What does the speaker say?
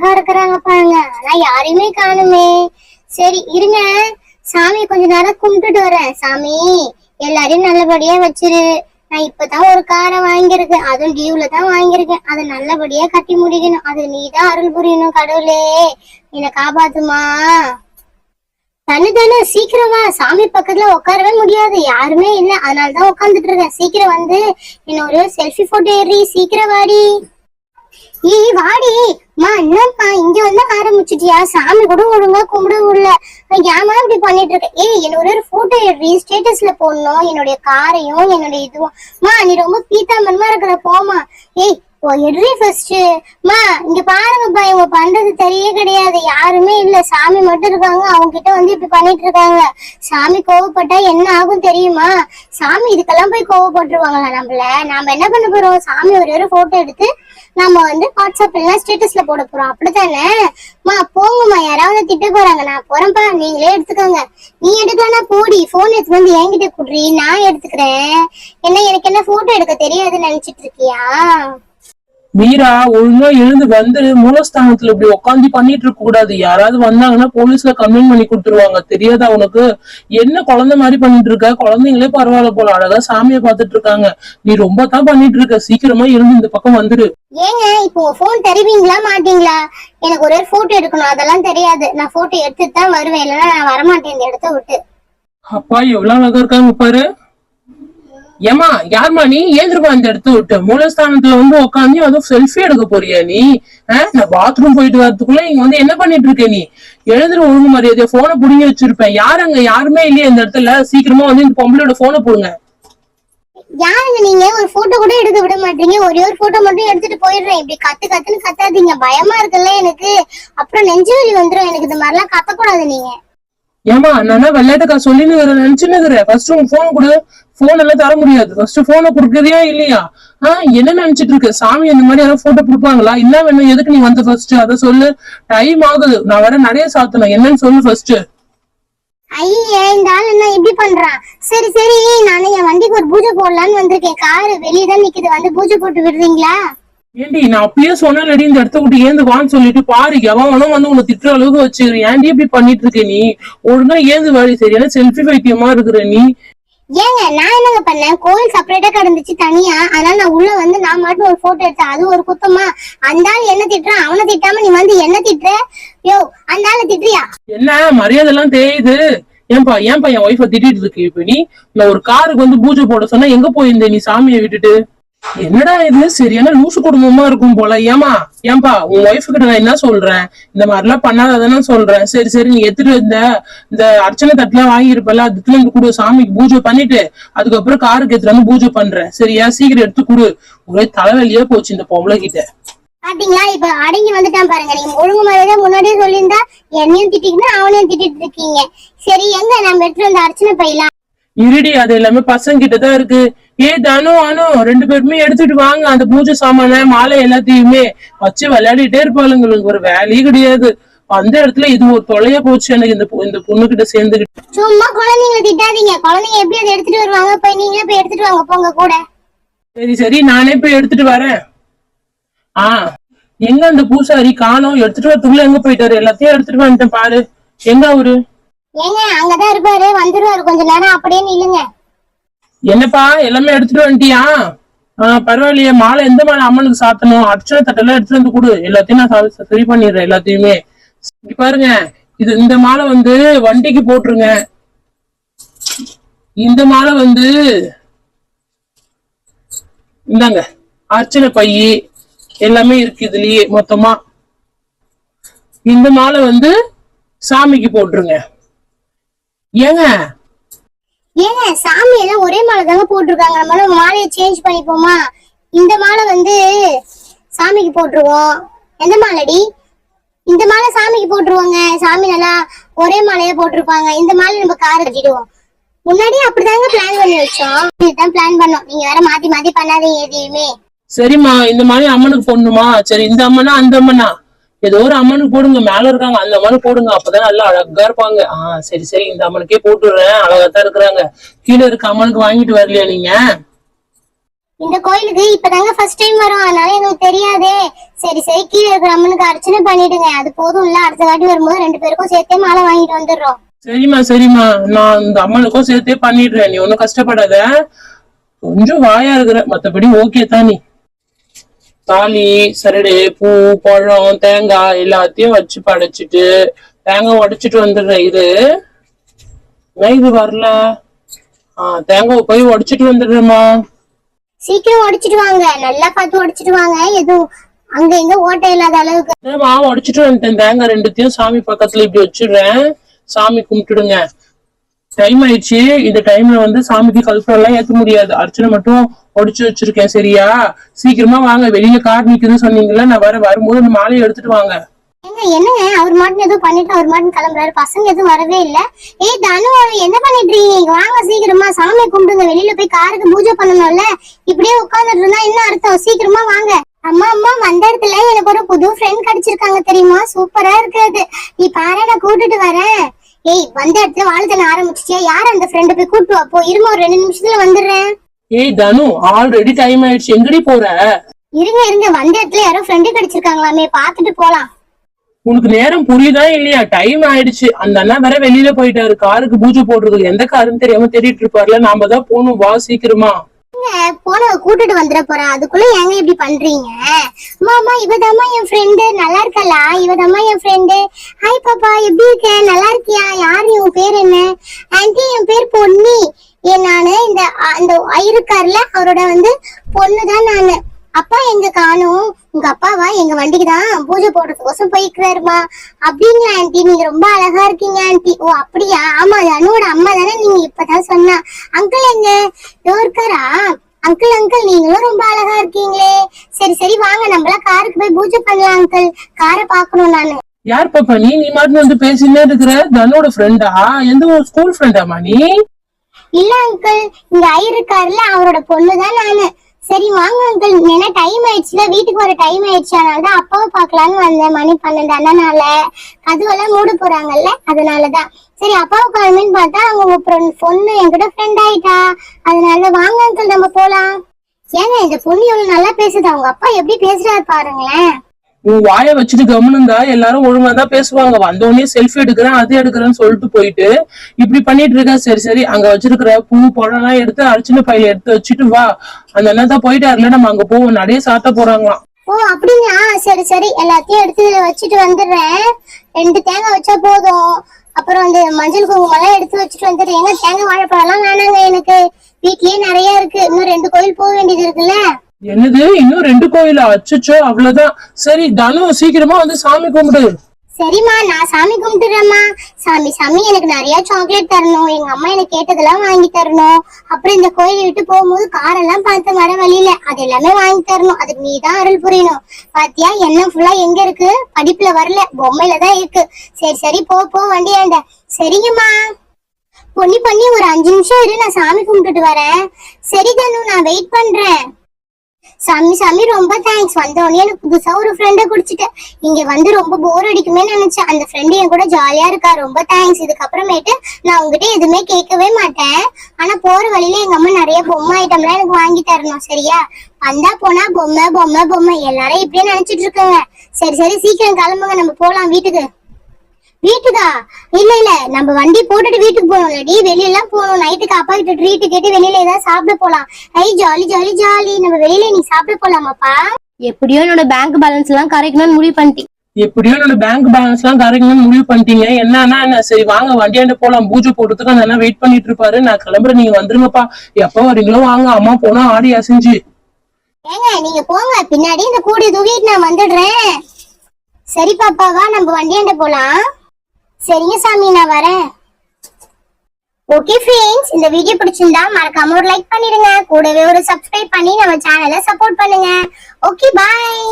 அழகா இருக்கிறாங்க பாருங்க. ஆனா யாரையுமே காணுமே. சரி இருங்க, சாமி கொஞ்ச நேரம் கும்பிட்டுட்டு வரேன். சாமி எல்லாரையும் நல்லபடியா வச்சிரு. நான் இப்பதான் ஒரு காரை வாங்கியிருக்கேன், அதுவும் டியூல தான் வாங்கியிருக்கேன். அதை நல்லபடியா கட்டி முடிக்கணும். அது நீதான் அருள் புரியணும். கடவுளே என்னை காப்பாத்துமா. தனு தனு சீக்கிரம் வா. சாமி பக்கத்துல உட்காரவே முடியாது, யாருமே இல்ல, அதனாலதான் உட்காந்துட்டு இருக்கேன். சீக்கிரம் வந்து என்ன ஒரு செல்ஃபி போட்டோ ஏறி. சீக்கிரம் வாடி. ஏய் வாடி. மா என்னப்பா இங்க வந்து ஆரம்பிச்சிட்டியா? சாமி கூட ஒழுங்கா கும்பிட விடல. ஏமா இப்படி பண்ணிட்டு இருக்க? ஏய் என்ன ஒரு போட்டோ எடுறி, ஸ்டேட்டஸ்ல போடணும் என்னுடைய காரையும் என்னுடைய இதுவும். மா நீ ரொம்ப பீத்தாமன்மா இருக்கிற, போமா. ஏய் எடுறி ஃபர்ஸ்ட். மா இங்க பாருங்கப்பா, இவங்க பண்றது தெரிய கிடையாது, யாருமே இல்ல, சாமி மட்டும் இருக்காங்க. அவங்க கிட்ட வந்து இப்படி பண்ணிட்டு இருக்காங்க. சாமி கோவப்பட்டா என்ன ஆகும் தெரியுமா? சாமி இதுக்கெல்லாம் போய் கோவப்பட்டுருவாங்களா நம்மள? நாம என்ன பண்ண போறோம்? சாமி ஒரு போட்டோ எடுத்து நம்ம வந்து வாட்ஸ்அப்ல ஸ்டேட்டஸ்ல போட போறோம், அப்படித்தானே? மா போங்கம்மா, யாராவது திட்ட போறாங்க. நான் போறேன்ப்பா, நீங்களே எடுத்துக்கோங்க. நீ எடுக்கலன்னா போடி, போன் எடுத்து வந்து என்கிட்ட குடுறி, நான் எடுத்துக்கிறேன். என்ன எனக்கு என்ன போட்டோ எடுக்க தெரியாதுன்னு நினைச்சிட்டு இருக்கியா? மீரா ஒழுங்கா எழுந்து வந்துரு. மூலஸ்தானத்துல இப்படி உட்காந்து பண்ணிட்டு இருக்க கூடாது. யாராவது வந்தாங்கன்னா போலீஸ்ல கம்ப்ளைண்ட் பண்ணி கொடுத்துருவாங்க. தெரியாதா உனக்கு? என்ன குழந்தை மாதிரி பண்ணிட்டு இருக்க? குழந்தைங்களே பரவாயில்ல போல அழகா சாமியை பாத்துட்டு இருக்காங்க. நீ ரொம்ப தான் பண்ணிட்டு இருக்க. சீக்கிரமா எழுந்து இந்த பக்கம் வந்துரு. ஏங்க இப்போ போன் தருவீங்களா மாட்டீங்களா? எனக்கு ஒரு போட்டோ எடுக்கணும், அதெல்லாம் தெரியாது. நான் போட்டோ எடுத்துட்டு தான் வருவேன், இல்லைன்னா நான் வரமாட்டேன் இந்த இடத்த விட்டு. அப்பா எவ்வளவு அழகா இருக்காங்க பாரு. ஏமா யாருமா நீ? ஏந்திருப்பா இந்த இடத்த விட்டு. மூலஸ்தானத்துல வந்து உட்காந்து அதுவும் செல்ஃபி எடுக்க போறியா நீ? நான் பாத்ரூம் போயிட்டு வரதுக்குள்ள இங்க வந்து என்ன பண்ணிட்டு இருக்க நீ? எழுந்துரு ஒழுங்கு மரியாதையா. போனை புடுங்கி வச்சிருப்பேன். யாருங்க? யாருமே இல்லையா இந்த இடத்துல? சீக்கிரமா வந்து இந்த பொம்பளையோட போனை போடுங்க. யாருங்க நீங்க? ஒரு போட்டோ கூட எடுக்க விட மாட்டீங்க. ஒரே ஒரு போட்டோ மட்டும் எடுத்துட்டு போயிடுறேன். இப்படி கத்துன்னு கத்தாதீங்க, பயமா இருக்குல்ல எனக்கு. அப்புறம் நெஞ்சு வலி வந்துடும் எனக்கு. இந்த மாதிரிலாம் கத்தக்கூடாது நீங்க. ஏமா நான் விளையாட்டுக்கா சொல்லின்னு நினைச்சுன்னு ஃபர்ஸ்ட் உங்க போன் கொடு. போன் எல்லாம் தர முடியாது. ஃபர்ஸ்ட் போனை கொடுக்கறியா இல்லையா? என்ன நினைச்சிட்டு இருக்கு? சாமி இந்த மாதிரி யாரும் போட்டோ கொடுப்பாங்களா? இல்ல வேணும், எதுக்கு நீ வந்த ஃபர்ஸ்ட் அதை சொல்லு. டைம் ஆகுது, நான் வர நிறைய சாத்தணும். என்னன்னு சொல்லு ஃபர்ஸ்ட். ஐயா இந்த ஆள் என்ன இப்படி பண்றான்? சரி சரி, நானே என் வண்டிக்கு ஒரு பூஜை போடலான்னு வந்திருக்கேன். காரு வெளியதான் நிக்குது, வந்து பூஜை போட்டு விடுறீங்களா? ஏண்டி நான் அப்பயே சொன்னேன்டி இந்த இடத்த விட்டு ஏந்து வான்னு சொல்லிட்டு. பாரு எவனும் வந்து உன்னை திட்டுற அளவுக்கு வச்சுக்கிறேன். ஏன்டி இப்படி பண்ணிட்டு இருக்க நீ? ஒழுங்கா ஏந்து வாடி. சரியான செல்ஃபி வைத்தியமா இருக்கிற நீ. ஏங்க நான் என்னங்க பண்ணேன்? கோயில் செப்பரேட்டா கிடந்துச்சு தனியா, அதனால நான் உள்ள வந்து நான் மட்டும் ஒரு போட்டோ எடுத்தேன். அது ஒரு குத்தமா? அந்த ஆள் என்ன திட்டுறான், அவனை திட்டாம நீ வந்து என்ன திட்டுற? யோ அந்த ஆளை திட்டுறியா? என்ன மரியாதை எல்லாம் தெரியுது? ஏன்பா என் ஒய்ஃபை திட்டிட்டு இருக்கு இப்ப நீ? நான் ஒரு காருக்கு வந்து பூஜை போட சொன்னா எங்க போயிருந்த நீ சாமியை விட்டுட்டு? என்னடா இது சரியான லூசு குடும்பமா இருக்கும் போல. ஏன்பா உன் ஒய்ஃபு கிட்ட நான் என்ன சொல்றேன்? இந்த மாதிரி எல்லாம் பண்ணாதானே சொல்றேன். சரி சரி, நீ எடுத்துட்டு இந்த அர்ச்சனை தட்டுலாம் வாங்கியிருப்பல, அதுக்குள்ள இருந்து கொடு. சாமிக்கு பூஜை பண்ணிட்டு அதுக்கப்புறம் காருக்கு எடுத்துட்டு வந்து பூஜை பண்றேன். சரியா? சீக்கிரம் எடுத்து கொடு. ஒரே தலைவலியே போச்சு இந்த பொம்பளை கிட்ட. பாத்தீங்களா இப்ப அடங்கி வந்துட்டான் பாருங்க. நீங்க ஒழுங்கு மாதிரியே முன்னாடியே சொல்லியிருந்தா என்னையும் திட்டிக்கிட்டு அவனையும் திட்டிட்டு இருக்கீங்க. சரி எங்க நம்ம எடுத்துட்டு வந்து அர்ச்சனை போயிடலாம். இருடி, அது எல்லாமே பசங்க கிட்டதான் இருக்கு. தனு அனு ரெண்டு பேருமே எடுத்துட்டு வாங்க அந்த பூஜை சாமான மாலை எல்லாத்தையுமே வச்சு விளையாடிட்டே இருப்பாளுங்களுக்கு. ஒரு வேலையே கிடையாது. அந்த இடத்துல இது ஒரு தொலைய போச்சு எனக்கு இந்த பொண்ணு கிட்ட சேர்ந்துகிட்டு. சும்மா குழந்தைங்களை திட்டாதீங்க. குழந்தைங்க எப்படி அதை எடுத்துட்டு வருவாங்க? போய் நீங்களே போய் எடுத்துட்டு வாங்க போங்க கூட. சரி சரி, நானே போய் எடுத்துட்டு வரேன். எங்க அந்த பூசாரி காணோம்? எடுத்துட்டு வரதுக்குள்ள எங்க போயிட்டாரு? எல்லாத்தையும் எடுத்துட்டு வந்துட்டேன் பாரு. எங்க அவரு? ஏங்க அங்கதான் இருப்பாரு, வந்துருவாரு. கொஞ்ச நேரம் அப்படியே நில்லுங்க. என்னப்பா எல்லாமே எடுத்துட்டு வந்துட்டியா? பரவாயில்லையே. மாலை எந்த மாலை அம்மனுக்கு சாத்தணும்? அர்ச்சனை தட்டெல்லாம் எடுத்துட்டு வந்து கொடு. எல்லாத்தையும் நான் சரி பண்ணிடுறேன் எல்லாத்தையுமே. பாருங்க, இந்த மாலை வந்து வண்டிக்கு போட்டுருங்க. இந்த மாலை வந்து இந்தாங்க அர்ச்சனை பையி எல்லாமே இருக்கு இதுலயே மொத்தமா. இந்த மாலை வந்து சாமிக்கு போட்டுருங்க. ஏங்க சாமி எல்லாம் ஒரே மாலை தாங்க போட்டிருக்காங்க. நம்மளால மாலையை சேஞ்ச் பண்ணிப்போமா? இந்த மாலை வந்து சாமிக்கு போட்டுருவோம். எந்த மாலைடி? இந்த மாலை சாமிக்கு போட்டுருவோங்க. சாமி நல்லா ஒரே மாலையா போட்டிருப்பாங்க. இந்த மாலை நம்ம காரை கட்டிடுவோம். முன்னாடியே அப்படிதாங்க பிளான் பண்ணி வச்சோம். இதுதான் பிளான் பண்ணோம். நீங்க வேற மாத்தி மாத்தி பண்ணாதீங்க எதையுமே. சரிம்மா, இந்த மாதிரி அம்மனுக்கு போடணுமா? சரி, இந்த அம்மனா அந்த அம்மனா? ஏதோ ஒரு அம்மனுக்கு போடுங்க. மேல இருக்காங்க அந்த அம்மனுக்கு போடுங்க. அப்பதான் நல்லா அழகா இருப்பாங்க. சரி சரி, இந்த அம்மனுக்கே போட்டுடுறேன். அழகாத்தான் இருக்கிறாங்க. கீழே இருக்க அம்மனுக்கு வாங்கிட்டு வரலையா நீங்க? இந்த கோயிலுக்கு இப்பதாங்க ஃபர்ஸ்ட் டைம் வரும், அதனால எங்களுக்கு தெரியாதே. சரி சரி, கீழே இருக்கிற அம்மனுக்கு அர்ச்சனை பண்ணிடுங்க, அது போதும் இல்ல. அடுத்த வாட்டி வரும்போது 2 பேருக்கும் சேர்த்தே மாலை வாங்கிட்டு வந்துடுறோம். சரிம்மா சரிம்மா, நான் இந்த அம்மனுக்கும் சேர்த்தே பண்ணிடுறேன், நீ ஒன்னும் கஷ்டப்படாத. கொஞ்சம் வாயா இருக்கிற, மத்தபடி ஓகே தான். நீ தாலி சரடு பூ பழம் தேங்காய் எல்லாத்தையும் வச்சு படைச்சிட்டு தேங்காய் உடைச்சிட்டு வந்துடுறேன். இது வரல. தேங்காய் போய் உடைச்சிட்டு வந்துடுறேம்மா. சீக்கிரம் உடைச்சிட்டு வாங்க, நல்லா பார்த்து உடைச்சிட்டு வாங்க, எதுவும் அங்க எங்க ஓட்டை இல்லாத அளவுக்கு. உடைச்சிட்டு வந்துட்டேன். தேங்காய் 2த்தையும் சாமி பக்கத்துல இப்படி வச்சிடுறேன். சாமி கும்பிட்டுடுங்க. டைம் ஆயிடுச்சு. இந்த டைம்ல வந்து சாமிக்கு கல்பம் எல்லாம் ஏத்த முடியாது, அர்ச்சனை மட்டும் உடைச்சு வச்சிருக்கேன். சரியா? சீக்கிரமா வாங்க, வெளியில கார் நிக்குதுன்னு சொன்னீங்கல்ல, நான் வரும்போது அந்த மாலையை எடுத்துட்டு வாங்க. என்னங்க அவர் மாட்டு எதுவும் பண்ணிட்டு அவர் மாட்டு கிளம்புறாரு, பசங்க எதுவும் வரவே இல்ல. தனு என்ன பண்ணிட்டு இருக்கீங்க? வாங்க சீக்கிரமா சாமி கும்பிடுங்க, வெளியில போய் காருக்கு பூஜை பண்ணணும்ல. இப்படியே உட்கார்ந்துட்டு இருந்தா என்ன அர்த்தம்? சீக்கிரமா வாங்க. அம்மா அம்மா, வந்த இடத்துல எனக்கு ஒரு புது ஃப்ரெண்ட் கிடைச்சிருக்காங்க தெரியுமா? சூப்பரா இருக்காது. நீ பாரு, நான் கூட்டிட்டு வரேன். வந்த இடத்துல வாழ்த்தன ஆரம்பிச்சிட்டியா? யார் அந்த ஃப்ரெண்ட்? போய் கூட்டு வா போ. இருமா, ஒரு 2 நிமிஷத்துல வந்துடுறேன். தனு, ஆல்ரெடி டைம் ஆயிடுச்சு, எங்கடி போற? இருங்க, வந்த இடத்துல யாரோ ஃப்ரெண்டு கிடைச்சிருக்காங்களாமே, பாத்துட்டு போலாம். உனக்கு நேரம் புரியுதா இல்லையா? டைம் ஆயிடுச்சு. அந்த அண்ணா வேற வெளியில போயிட்டாரு, காருக்கு பூஜை போடுறது. எந்த காருன்னு தெரியாம தேடிட்டு இருப்பாருல, நாம தான் போகணும். வா சீக்கிரமா. போன கூட்டிட்டு வந்துட போற, அதுக்குள்ள ஏங்க இப்படி பண்றீங்க? மாமா, இவதாம்மா என் ஃப்ரெண்டு. நல்லா இருக்கலா? இவதாம்மா என் ஃப்ரெண்டு. ஹாய் பாப்பா, எப்படி இருக்க? நல்லா இருக்கியா? யாரு, உன் பேர் என்ன? ஆன்ட்டி, என் பேர் பொன்னி. நானு இந்த இருக்காருல, அவரோட வந்து பொண்ணுதான் நானு. அப்பா எங்க காணும்? உங்க அப்பாவா? எங்க வண்டிக்குதான் பூஜை போடுறதுக்கோசம் போய்க்கிறாருமா. அப்படிங்களா ஆன்ட்டி? நீங்க ரொம்ப அழகா இருக்கீங்க ஆன்ட்டி. ஓ அப்படியா? ஆமா, அனுவோட அம்மா தானே, நீங்க இப்பதான் சொன்னா. அங்கிள் எங்க? இருக்காரா? அங்கிள் நீங்களும் ரொம்ப அழகா இருக்கீங்களே. சரி சரி, வாங்க நம்மளா காருக்கு போய் பூஜை பண்ணலாம். அங்கிள், காரை பாக்கணும் நானு. யார் பாப்பா நீ? நீ மாட்டு வந்து பேசினே இருக்கிற. தனோட ஃப்ரெண்டா? எந்த ஒரு ஸ்கூல் ஃப்ரெண்டாமா நீ? இல்ல அங்கிள், இங்க இருக்காருல, அவரோட பொண்ணுதான் நானு. சரி வாங்க அங்கிள், ஏன்னா டைம் ஆயிடுச்சுல, வீட்டுக்கு வர டைம் ஆயிடுச்சு, அதனாலதான் அப்பாவை பாக்கலான்னு வந்தேன். மணி 12 அண்ணனால கதுவெல்லாம் மூட போறாங்கல்ல, அதனாலதான். சரி அப்பாவை காணுமேன்னு பார்த்தா அவங்க பொண்ணு என்கிட்ட ஃப்ரெண்ட் ஆயிட்டா. அதனால வாங்க அங்கிள், நம்ம போலாம். ஏங்க, இந்த பொண்ணு எவ்வளவு நல்லா பேசுது, அவங்க அப்பா எப்படி பேசுறாரு பாருங்களேன். உன் வாய வச்சுட்டு கவனிந்தா எல்லாரும் ஒழுங்கா தான் பேசுவாங்க. வந்தோடனே செல்ஃபி எடுக்கிறேன், அது எடுக்கிறேன்னு சொல்லிட்டு போயிட்டு இப்படி பண்ணிட்டு இருக்க. சரி சரி, அங்க வச்சிருக்கிற பூ பழம் எல்லாம் எடுத்து அர்ச்சனை பையில எடுத்து வச்சுட்டு வா. அந்த அண்ணன் தான் போயிட்டாருல, நம்ம அங்க போவோம். நிறைய சாத்த போறாங்களாம். ஓ அப்படிங்களா? சரி சரி, எல்லாத்தையும் எடுத்து வச்சுட்டு வந்துடுறேன். 2 தேங்காய் வச்சா போதும். அப்புறம் அந்த மஞ்சள் குங்குமம் எல்லாம் எடுத்து வச்சுட்டு வந்துடுறேன். ஏன்னா தேங்காய் வாழைப்பழம் எல்லாம் வேணாங்க, எனக்கு வீட்லயே நிறைய இருக்கு. இன்னும் 2 கோயில் போக வேண்டியது இருக்குல்ல. என்னது, இன்னும் 2 கோயிலா? அச்சச்சோ, அவ்வளவுதான். சரி தனு, சீக்கிரமா வந்து சாமி கும்பிடு. சரிம்மா, நான் சாமி கும்பிட்டுறேம்மா. சாமி எனக்கு நிறைய சாக்லேட் தரணும், எங்க அம்மா எனக்கு கேட்டதெல்லாம் வாங்கி தரணும். அப்புறம் இந்த கோயிலை விட்டு போகும்போது காரெல்லாம் பார்த்து வர வழியில அது எல்லாமே வாங்கி தரணும். அதுக்கு நீ தான் அருள் புரியணும். பாத்தியா, எண்ணெய் ஃபுல்லா எங்க இருக்கு? படிப்புல வரல, பொம்மையில தான் இருக்கு. சரி சரி, போ வண்டியாண்ட. சரிங்கம்மா. பண்ணி ஒரு 5 நிமிஷம் இரு, நான் சாமி கும்பிட்டுட்டு வரேன். சரி தனு, நான் வெயிட் பண்றேன். சாமி ரொம்ப தேங்க்ஸ். வந்தோடனே எனக்கு புதுசா ஒரு ஃப்ரெண்ட குடிச்சிட்டேன். இங்க வந்து ரொம்ப போர் அடிக்குமே நினைச்சேன். அந்த ஃப்ரெண்டு என் கூட ஜாலியா இருக்கா. ரொம்ப தேங்க்ஸ். இதுக்கப்புறமேட்டு நான் உங்ககிட்ட எதுவுமே கேட்கவே மாட்டேன். ஆனா போற வழியில எங்க அம்மா நிறைய பொம்மை ஐட்டம்லாம் எனக்கு வாங்கி தரணும். சரியா? வந்தா போனா பொம்மை எல்லாரும் இப்படியே நினைச்சிட்டு இருக்காங்க. சரி சீக்கிரம் கிளம்புங்க, நம்ம போலாம் வீட்டுக்கு. வீட்டுக்கா? இல்ல, நம்ம வண்டி போட்டுட்டு வீட்டுக்கு போகணும்லடி. வெளியெல்லாம் போகணும். நைட்டுக்கு அப்பா கிட்ட ட்ரீட் கேட்டு வெளியில ஏதாவது சாப்பிட போலாம். ஜாலி. நம்ம வெளியில நீ சாப்பிட போலாமாப்பா? எப்படியோ என்னோட பேங்க் பேலன்ஸ் எல்லாம் கரெக்ட்னு முடிவு பண்ணிட்டேன். என்ன? சரி வாங்க, வண்டியாண்ட போலாம். பூஜை போடுறதுக்கு அந்த அண்ணா வெயிட் பண்ணிட்டு இருப்பாரு. நான் கிளம்புறேன், நீங்க வந்துருங்கப்பா. எப்ப வரீங்களோ வாங்க. அம்மா போனா ஆடி அசைஞ்சு. ஏங்க நீங்க போங்க, பின்னாடி இந்த கூடி தூக்கிட்டு நான் வந்துடுறேன். சரி பாப்பாவா, நம்ம வண்டியாண்ட போலாம். சரிங்க சாமி, நான் வரேன். ஓகே ஃப்ரெண்ட்ஸ், இந்த வீடியோ பிடிச்சிருந்தா மறக்காம ஒரு லைக் பண்ணிடுங்க. கூடவே ஒரு சப்ஸ்கிரைப் பண்ணி நம்ம சேனலை சப்போர்ட் பண்ணுங்க. ஓகே, பாய்.